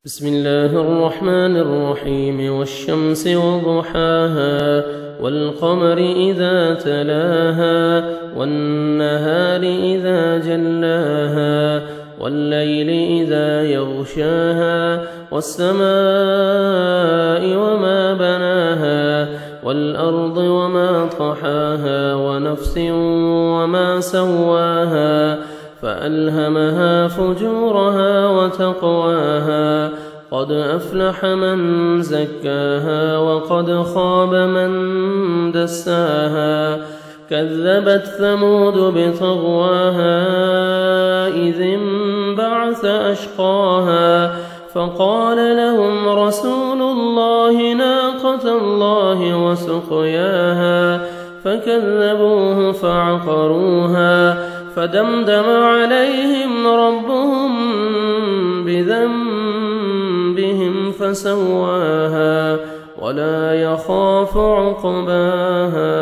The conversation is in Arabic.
بسم الله الرحمن الرحيم والشمس وضحاها والقمر إذا تلاها والنهار إذا جلاها والليل إذا يغشاها والسماء وما بناها والأرض وما طحاها ونفس وما سواها فألهمها فجورها وتقواها قد أفلح من زكاها وقد خاب من دساها كذبت ثمود بطغواها إذ انبعث أشقاها فقال لهم رسول الله ناقة الله وسقياها فكذبوه فعقروها فدمدم عليهم ربهم بذنبهم فسواها ولا يخاف عقباها.